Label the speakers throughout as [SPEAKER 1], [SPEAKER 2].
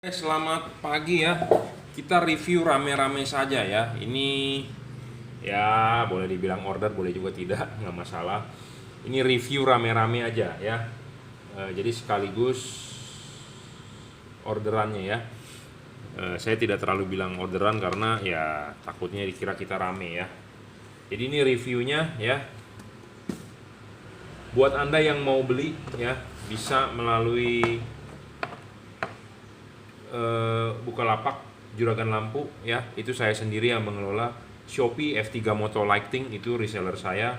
[SPEAKER 1] Selamat pagi ya. Kita review rame-rame saja ya. Ini ya boleh dibilang order, boleh juga tidak, nggak masalah. Ini review rame-rame aja ya. Jadi sekaligus orderannya ya. Saya tidak terlalu bilang orderan karena ya takutnya dikira kita rame ya. Jadi ini reviewnya ya. Buat Anda yang mau beli ya, bisa melalui Bukalapak Juragan Lampu ya, itu saya sendiri yang mengelola. Shopee F3 Moto Lighting itu reseller saya.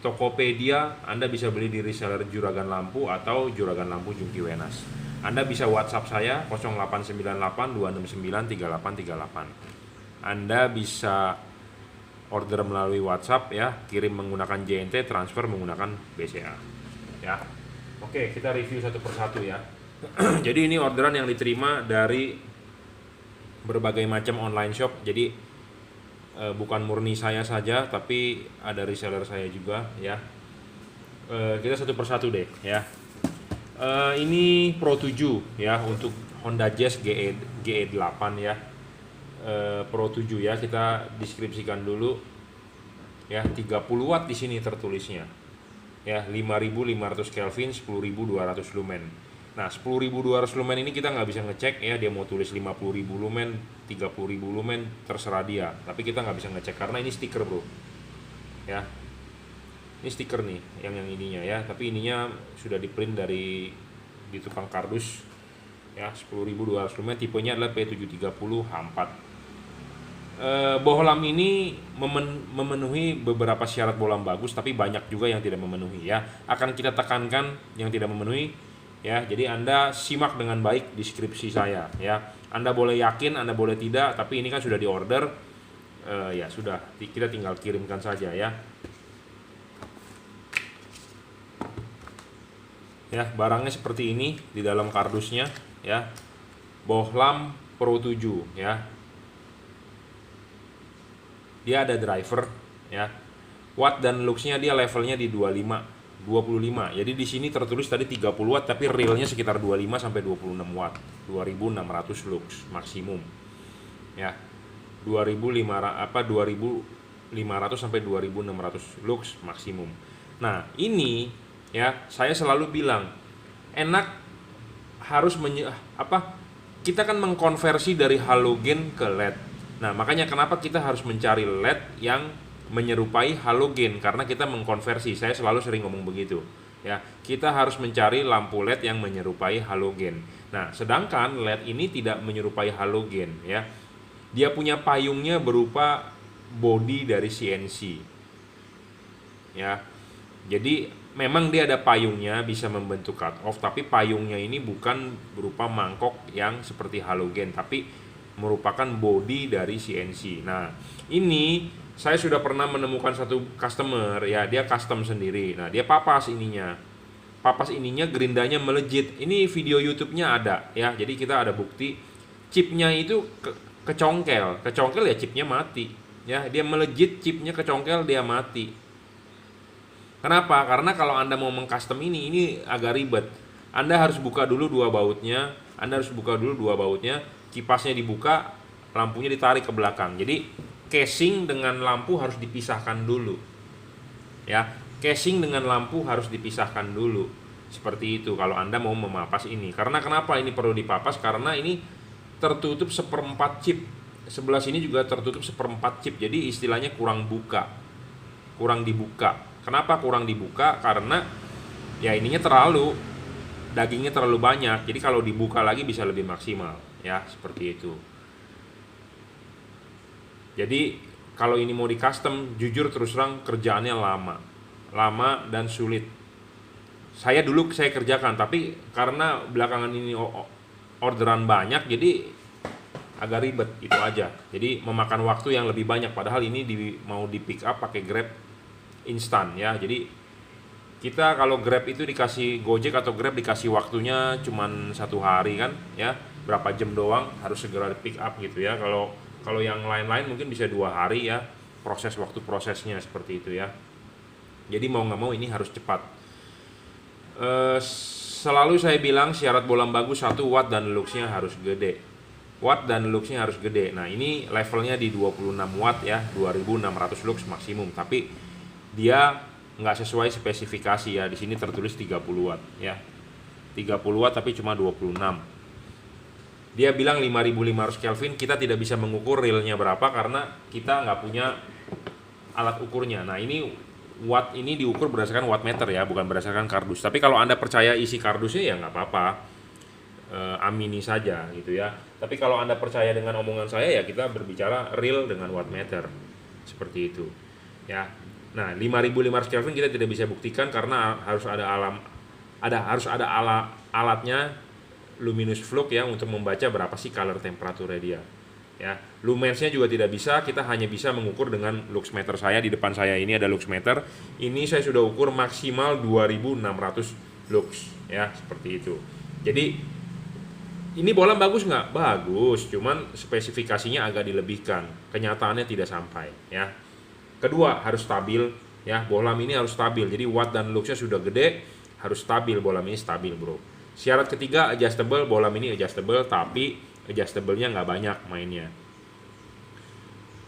[SPEAKER 1] Tokopedia Anda bisa beli di reseller Juragan Lampu atau Juragan Lampu Jungki Wenas. Anda bisa WhatsApp saya 0898 269 3838. Anda bisa order melalui WhatsApp ya, kirim menggunakan JNT, transfer menggunakan BCA ya. Oke, kita review satu persatu ya. Jadi ini orderan yang diterima dari berbagai macam online shop. Jadi bukan murni saya saja, tapi ada reseller saya juga ya. Kita satu persatu deh ya. Ini Pro 7 ya, untuk Honda Jazz GE8 ya. Pro 7 ya, kita deskripsikan dulu ya. 30 watt di sini tertulisnya ya, 5500 Kelvin, 10200 lumen. Nah, 10.200 lumen ini kita nggak bisa ngecek ya, dia mau tulis 50.000 lumen, 30.000 lumen, terserah dia. Tapi kita nggak bisa ngecek karena ini stiker bro. Ya, ini stiker nih, yang ininya ya. Tapi ininya sudah di print di tukang kardus. Ya, 10.200 lumen, tipenya adalah P730 H4. Bohlam ini memenuhi beberapa syarat bohlam bagus, tapi banyak juga yang tidak memenuhi ya. Akan kita tekankan yang tidak memenuhi ya. Jadi Anda simak dengan baik deskripsi saya ya. Anda boleh yakin, Anda boleh tidak, tapi ini kan sudah diorder. Ya sudah, kita tinggal kirimkan saja ya. Ya, barangnya seperti ini di dalam kardusnya ya. Bohlam Pro 7 ya. Dia ada driver ya. Watt dan luxnya dia levelnya di 25. Jadi di sini tertulis tadi 30 watt, tapi realnya sekitar 25 sampai 26 watt. 2600 lux maksimum. Ya. 2500 sampai 2600 lux maksimum. Nah, ini ya, saya selalu bilang enak harus kita kan mengkonversi dari halogen ke LED. Nah, makanya kenapa kita harus mencari LED yang menyerupai halogen, karena kita mengkonversi. Saya selalu sering ngomong begitu ya, kita harus mencari lampu LED yang menyerupai halogen. Nah, sedangkan LED ini tidak menyerupai halogen ya. Dia punya payungnya berupa body dari CNC ya. Jadi memang dia ada payungnya, bisa membentuk cut off, tapi payungnya ini bukan berupa mangkok yang seperti halogen, tapi merupakan body dari CNC. Nah, ini saya sudah pernah menemukan satu customer ya, dia custom sendiri. Nah, dia papas ininya. Papas ininya gerindanya melejit. Ini video YouTube-nya ada ya. Jadi kita ada bukti chipnya itu kecongkel ya, chipnya mati. Ya, dia melejit, chipnya kecongkel, dia mati. Kenapa? Karena kalau Anda mau mengcustom ini agak ribet. Anda harus buka dulu dua bautnya, kipasnya dibuka, lampunya ditarik ke belakang. Jadi casing dengan lampu harus dipisahkan dulu. Ya, casing dengan lampu harus dipisahkan dulu. Seperti itu kalau Anda mau memapas ini. Karena kenapa ini perlu dipapas? Karena ini tertutup seperempat chip. Sebelah sini juga tertutup seperempat chip. Jadi istilahnya kurang dibuka. Kenapa kurang dibuka? Karena ya ininya dagingnya terlalu banyak. Jadi kalau dibuka lagi bisa lebih maksimal ya, seperti itu. Jadi kalau ini mau di custom, jujur terus terang kerjaannya lama dan sulit. Saya kerjakan, tapi karena belakangan ini orderan banyak, jadi agak ribet itu aja. Jadi memakan waktu yang lebih banyak, padahal ini mau di pick up pakai Grab instan ya. Jadi kita kalau Grab itu dikasih, Gojek atau Grab dikasih waktunya cuman 1 hari kan ya, berapa jam doang, harus segera di pick up gitu ya. Kalau yang lain-lain mungkin bisa 2 hari ya, prosesnya seperti itu ya. Jadi mau nggak mau ini harus cepat. Selalu saya bilang syarat bolam bagus 1 watt dan luxnya harus gede. Watt dan luxnya harus gede. Nah, ini levelnya di 26 watt ya, 2600 lux maksimum. Tapi dia nggak sesuai spesifikasi ya. Di sini tertulis 30 watt ya. 30 watt tapi cuma 26. Dia bilang 5500 Kelvin, kita tidak bisa mengukur realnya berapa karena kita nggak punya alat ukurnya. Nah, ini watt ini diukur berdasarkan wattmeter ya, bukan berdasarkan kardus. Tapi kalau Anda percaya isi kardusnya ya nggak apa-apa, amini saja gitu ya. Tapi kalau Anda percaya dengan omongan saya ya kita berbicara real dengan wattmeter, seperti itu ya. Nah, 5500 Kelvin kita tidak bisa buktikan karena harus ada alatnya luminous flux ya untuk membaca berapa sih color temperaturnya dia. Ya, lumensnya juga tidak bisa, kita hanya bisa mengukur dengan luxmeter saya. Di depan saya ini ada luxmeter. Ini saya sudah ukur maksimal 2600 lux ya, seperti itu. Jadi ini bola bagus nggak? Bagus, cuman spesifikasinya agak dilebihkan. Kenyataannya tidak sampai ya. Kedua, harus stabil ya. Bolam ini harus stabil. Jadi watt dan luxnya sudah gede, harus stabil, bolam ini stabil, bro. Syarat ketiga, adjustable. Bolam ini adjustable tapi adjustable-nya nggak banyak mainnya.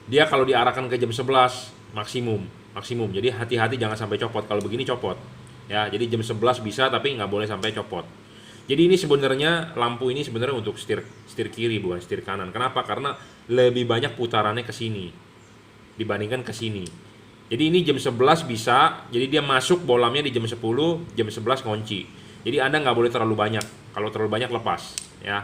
[SPEAKER 1] Dia kalau diarahkan ke jam 11 maksimum. Jadi hati-hati jangan sampai copot. Kalau begini copot. Ya, jadi jam 11 bisa tapi nggak boleh sampai copot. Jadi ini sebenarnya lampu ini sebenarnya untuk setir kiri bukan setir kanan. Kenapa? Karena lebih banyak putarannya ke sini dibandingkan ke sini. Jadi ini jam 11 bisa, jadi dia masuk bolamnya di jam 10, jam 11 kunci. Jadi Anda nggak boleh terlalu banyak. Kalau terlalu banyak lepas ya.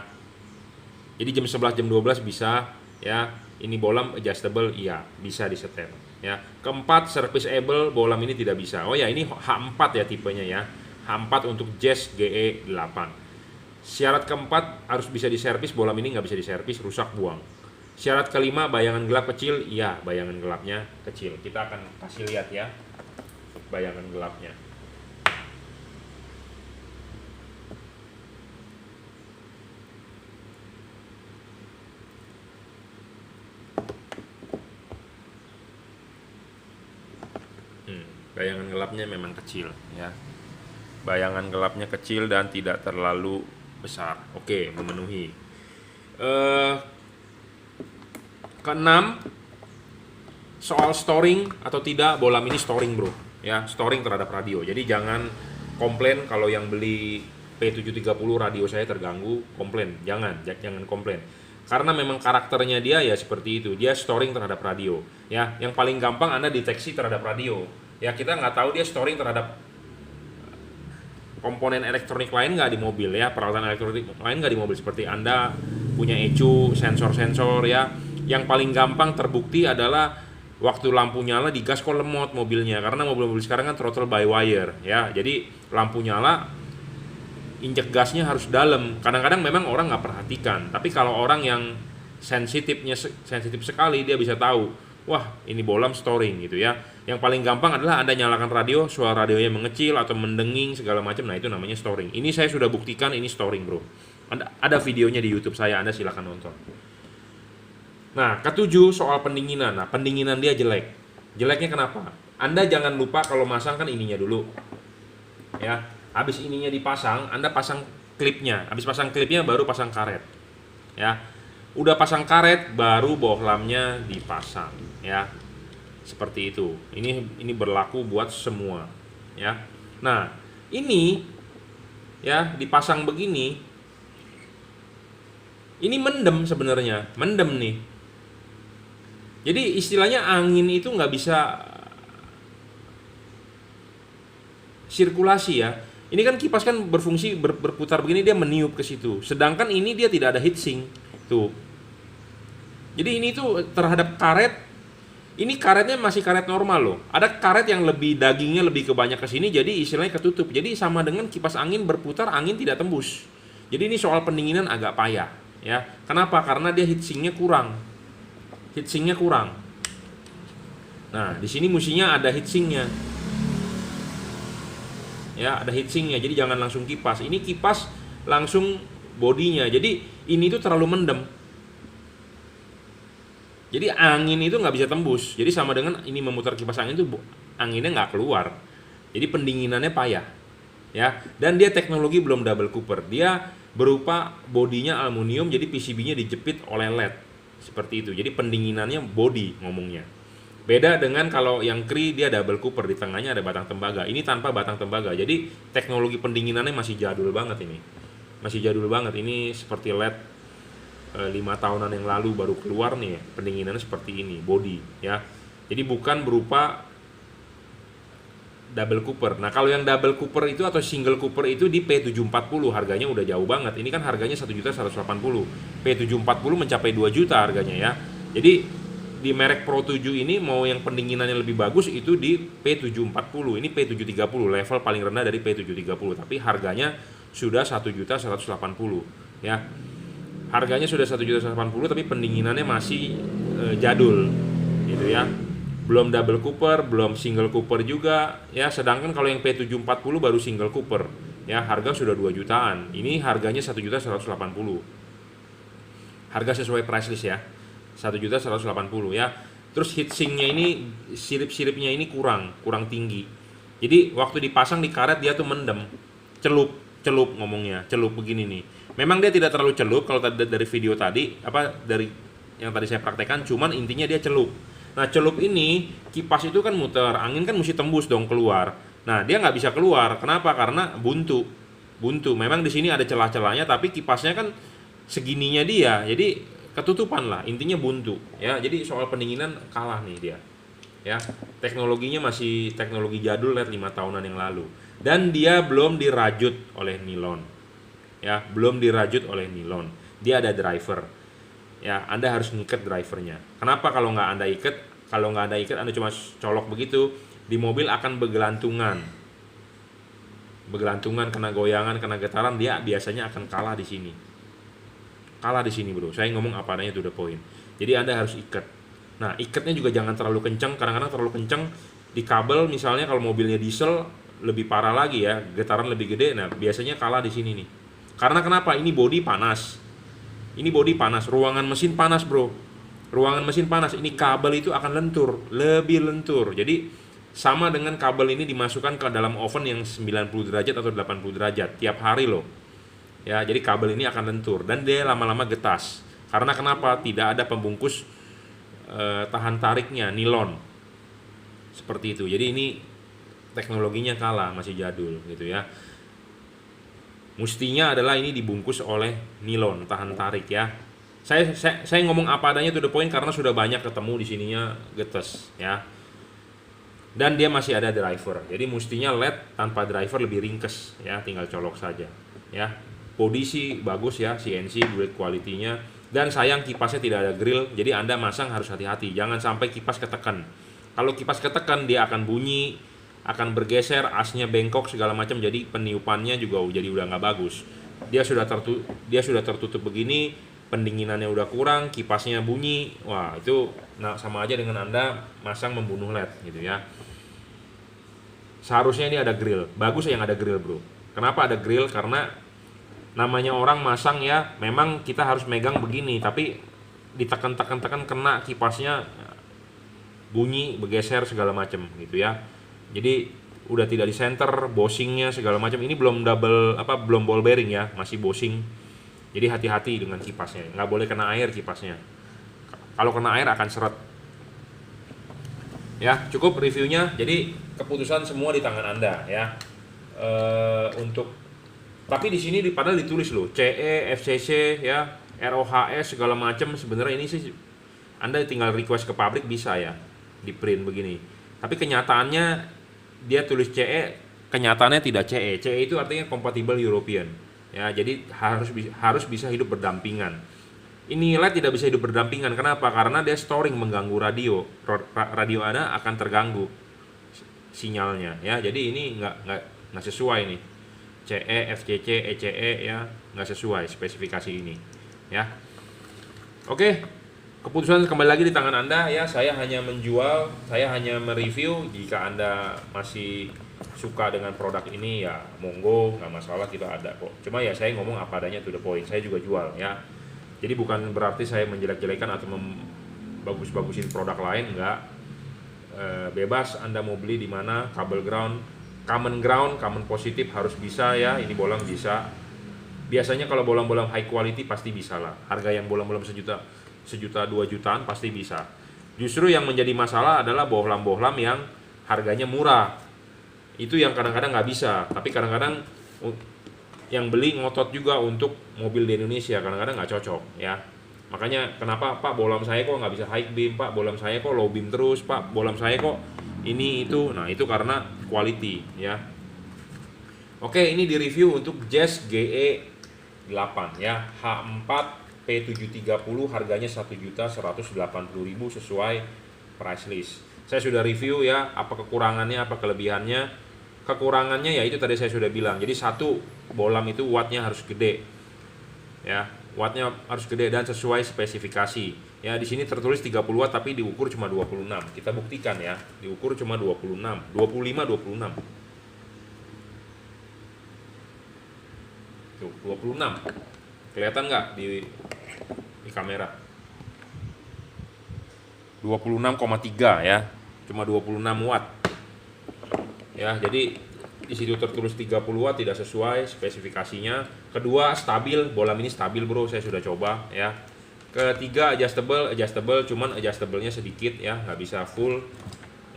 [SPEAKER 1] Jadi jam 11, jam 12 bisa ya. Ini bolam adjustable, iya, bisa disetel ya. Keempat, serviceable, bolam ini tidak bisa. Oh ya, ini H4 ya tipenya ya. H4 untuk Jazz GE8. Syarat keempat, harus bisa diservis, bolam ini nggak bisa diservis, rusak, buang. Syarat kelima, bayangan gelap kecil, iya, bayangan gelapnya kecil. Kita akan kasih lihat ya bayangan gelapnya. Bayangan gelapnya memang kecil ya. Bayangan gelapnya kecil dan tidak terlalu besar. Oke, memenuhi. Keenam, soal storing atau tidak, bolam ini storing, bro ya, storing terhadap radio. Jadi jangan komplain kalau yang beli P730 radio saya terganggu, komplain. Jangan komplain. Karena memang karakternya dia ya seperti itu. Dia storing terhadap radio ya. Yang paling gampang Anda deteksi terhadap radio. Ya, kita nggak tahu dia storing terhadap komponen elektronik lain nggak di mobil ya, peralatan elektronik lain nggak di mobil, seperti Anda punya ECU, sensor-sensor ya. Yang paling gampang terbukti adalah waktu lampu nyala digas kok lemot mobilnya, karena mobil-mobil sekarang kan throttle by wire ya. Jadi lampu nyala, injek gasnya harus dalam. Kadang-kadang memang orang nggak perhatikan, tapi kalau orang yang sensitif sekali, dia bisa tahu, wah ini bolam storing gitu ya. Yang paling gampang adalah Anda nyalakan radio, suara radionya mengecil atau mendenging segala macam. Nah, itu namanya storing. Ini saya sudah buktikan ini storing, bro. Ada videonya di YouTube saya, Anda silakan nonton. Nah, ketujuh, soal pendinginan. Nah, pendinginan dia jelek. Jeleknya kenapa? Anda jangan lupa kalau masang kan ininya dulu. Ya, habis ininya dipasang, Anda pasang klipnya. Habis pasang klipnya baru pasang karet. Ya. Udah pasang karet baru bohlamnya dipasang, ya. Seperti itu. Ini berlaku buat semua, ya. Nah, ini ya dipasang begini. Ini mendem sebenarnya, mendem nih. Jadi istilahnya angin itu nggak bisa sirkulasi ya. Ini kan kipas kan berfungsi berputar begini, dia meniup ke situ. Sedangkan ini dia tidak ada heatsink tuh. Jadi ini tuh terhadap karet. Ini karetnya masih karet normal loh. Ada karet yang lebih dagingnya lebih kebanyak ke sini, jadi istilahnya ketutup. Jadi sama dengan kipas angin berputar, angin tidak tembus. Jadi ini soal pendinginan agak payah, ya. Kenapa? Karena dia heatsinknya kurang. Heatsinknya kurang. Nah, di sini mestinya ada heatsinknya. Ya, ada heatsinknya. Jadi jangan langsung kipas. Ini kipas langsung bodinya. Jadi ini tuh terlalu mendem. Jadi angin itu nggak bisa tembus. Jadi sama dengan ini memutar kipas angin itu anginnya nggak keluar. Jadi pendinginannya payah. ya. Dan dia teknologi belum double cooper, dia berupa bodinya aluminium, jadi PCB-nya dijepit oleh LED seperti itu. Jadi pendinginannya body ngomongnya. Beda dengan kalau yang Cree, dia double cooper, di tengahnya ada batang tembaga. Ini tanpa batang tembaga. Jadi teknologi pendinginannya masih jadul banget ini. Masih jadul banget. Ini seperti LED 5 tahunan yang lalu baru keluar nih ya. Pendinginannya seperti ini, body ya. Jadi bukan berupa double cooper. Nah, kalau yang double cooper itu atau single cooper itu di P740, harganya udah jauh banget. Ini kan harganya 1.180.000. P740 mencapai 2 juta harganya ya. Jadi di merek Pro 7 ini mau yang pendinginannya lebih bagus itu di P740. Ini P730, level paling rendah dari P730, tapi harganya sudah 1.180.000 ya. Harganya sudah 1.180.000 tapi pendinginannya masih jadul gitu ya. Belum double cooper, belum single cooper juga ya. Sedangkan kalau yang P740 baru single cooper ya, harga sudah 2 jutaan. Ini harganya 1.180.000. Harga sesuai price list ya. 1.180.000 ya. Terus heatsinknya ini, sirip-siripnya ini kurang tinggi. Jadi waktu dipasang di karet dia tuh mendem, celup ngomongnya, celup begini nih. Memang dia tidak terlalu celup kalau dari video tadi, dari yang tadi saya praktekkan, cuman intinya dia celup. Nah, celup ini kipas itu kan muter, angin kan mesti tembus dong keluar. Nah, dia nggak bisa keluar. Kenapa? Karena buntu. Memang di sini ada celah-celahnya, tapi kipasnya kan segininya dia, jadi ketutupan lah, intinya buntu ya. Jadi soal pendinginan kalah nih dia ya. Teknologinya masih teknologi jadul, LED 5 tahunan yang lalu, dan dia belum dirajut oleh nilon ya, dia ada driver ya. Anda harus ngikat drivernya. Kenapa? Kalau nggak Anda ikat, Anda cuma colok begitu, di mobil akan bergelantungan, kena goyangan, kena getaran, dia biasanya akan kalah di sini bro. Saya ngomong apa adanya, to the point. Jadi Anda harus ikat. Nah, ikatnya juga jangan terlalu kencang. Kadang-kadang terlalu kencang di kabel, misalnya kalau mobilnya diesel lebih parah lagi ya, getaran lebih gede. Nah, biasanya kalah di sini nih. Karena kenapa? Ini bodi panas, ruangan mesin panas bro. Ini kabel itu akan lebih lentur. Jadi sama dengan kabel ini dimasukkan ke dalam oven yang 90 derajat atau 80 derajat tiap hari loh ya. Jadi kabel ini akan lentur dan dia lama-lama getas. Karena kenapa? Tidak ada pembungkus tahan tariknya, nilon seperti itu. Jadi ini teknologinya kalah, masih jadul gitu ya. Mestinya adalah ini dibungkus oleh nilon tahan tarik ya. Saya ngomong apa adanya, to the point, karena sudah banyak ketemu di sininya getes ya. Dan dia masih ada driver. Jadi mestinya LED tanpa driver lebih ringkes ya, tinggal colok saja ya. Bodi sih bagus ya, CNC, great quality-nya. Dan sayang kipasnya tidak ada grill, jadi Anda masang harus hati-hati. Jangan sampai kipas ketekan. Kalau kipas ketekan dia akan bunyi, akan bergeser, asnya bengkok segala macam, jadi peniupannya juga jadi udah nggak bagus. Dia sudah tertutup begini, pendinginannya udah kurang, kipasnya bunyi. Wah, itu sama aja dengan Anda masang membunuh LED gitu ya. Seharusnya ini ada grill. Bagus yang ada grill, bro. Kenapa ada grill? Karena namanya orang masang ya, memang kita harus megang begini, tapi ditekan-tekan kena kipasnya, bunyi, bergeser segala macam gitu ya. Jadi udah tidak di center, bossingnya segala macam. Ini belum belum ball bearing ya, masih bossing. Jadi hati-hati dengan kipasnya, nggak boleh kena air kipasnya. Kalau kena air akan seret. Ya, cukup reviewnya. Jadi keputusan semua di tangan Anda ya. Tapi di sini padahal ditulis loh, CE, FCC ya, ROHS segala macam. Sebenarnya ini sih Anda tinggal request ke pabrik bisa ya, di print begini. Tapi kenyataannya dia tulis CE, kenyataannya tidak CE. CE itu artinya compatible European. Ya, jadi harus bisa hidup berdampingan. Ini LED tidak bisa hidup berdampingan. Kenapa? Karena dia storing, mengganggu radio. Radio Anda akan terganggu sinyalnya ya. Jadi ini nggak sesuai nih. CE, FCC, ECE ya, nggak sesuai spesifikasi ini ya. Oke, keputusan kembali lagi di tangan Anda ya. Saya hanya menjual, saya hanya mereview. Jika Anda masih suka dengan produk ini ya monggo, nggak masalah, kita ada kok. Cuma ya saya ngomong apa adanya, to the point. Saya juga jual ya. Jadi bukan berarti saya menjelek-jelekan atau bagus-bagusin produk lain, enggak. Bebas Anda mau beli di mana, kabel ground, common ground, common positif harus bisa ya. Ini bolam bisa. Biasanya kalau bolam-bolam high quality pasti bisa lah. Harga yang bolam-bolam sejuta 2 jutaan pasti bisa. Justru yang menjadi masalah adalah bohlam-bohlam yang harganya murah. Itu yang kadang-kadang nggak bisa. Tapi kadang-kadang yang beli ngotot juga untuk mobil di Indonesia, kadang-kadang nggak cocok ya. Makanya kenapa Pak bohlam saya kok nggak bisa high beam, Pak bohlam saya kok low beam terus, Pak bohlam saya kok ini itu. Nah itu karena quality ya. Oke, ini di review untuk Jazz GE 8 ya, H4 P730, harganya 1.180.000 sesuai price list. Saya sudah review ya, apa kekurangannya, apa kelebihannya. Kekurangannya ya itu tadi saya sudah bilang. Jadi satu, bohlam itu wattnya harus gede. Ya, wattnya harus gede dan sesuai spesifikasi. Ya, di sini tertulis 30 watt tapi diukur cuma 26. Kita buktikan ya, diukur cuma 26, 25, 26. Tuh, 26. Kelihatan nggak di kamera? 26,3 ya. Cuma 26 watt. Ya, jadi di situ tertulis 30 watt tidak sesuai spesifikasinya. Kedua, stabil, bohlam ini stabil bro, saya sudah coba ya. Ketiga, adjustable, cuman adjustable-nya sedikit ya, nggak bisa full,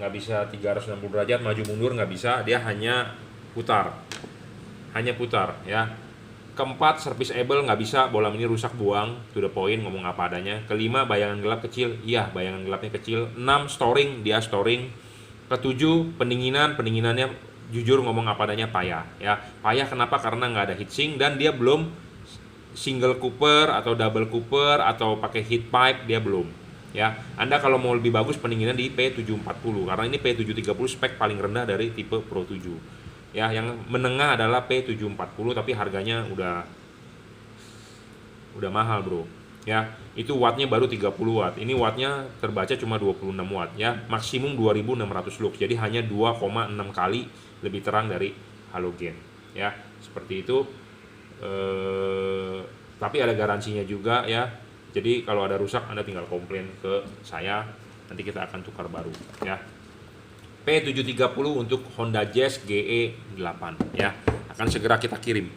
[SPEAKER 1] nggak bisa 360 derajat maju mundur, nggak bisa, dia hanya putar ya. Keempat, serviceable, nggak bisa, bohlam ini rusak, buang, to the point, ngomong apa adanya. Kelima, bayangan gelap kecil, iya bayangan gelapnya kecil. 6, storing, dia storing. Ketujuh, pendinginannya jujur ngomong apa adanya payah ya. Payah kenapa? Karena nggak ada heatsink dan dia belum single cooper atau double cooper atau pakai heat pipe, dia belum ya. Anda kalau mau lebih bagus pendinginan di P740 karena ini P730 spek paling rendah dari tipe Pro 7 ya. Yang menengah adalah P740 tapi harganya udah mahal bro ya. Itu wattnya baru 30 watt, ini wattnya terbaca cuma 26 watt ya, maksimum 2600 lux, jadi hanya 2,6 kali lebih terang dari halogen ya, seperti itu. Tapi ada garansinya juga ya, jadi kalau ada rusak Anda tinggal komplain ke saya, nanti kita akan tukar baru ya. P730 untuk Honda Jazz GE 8 ya, akan segera kita kirim.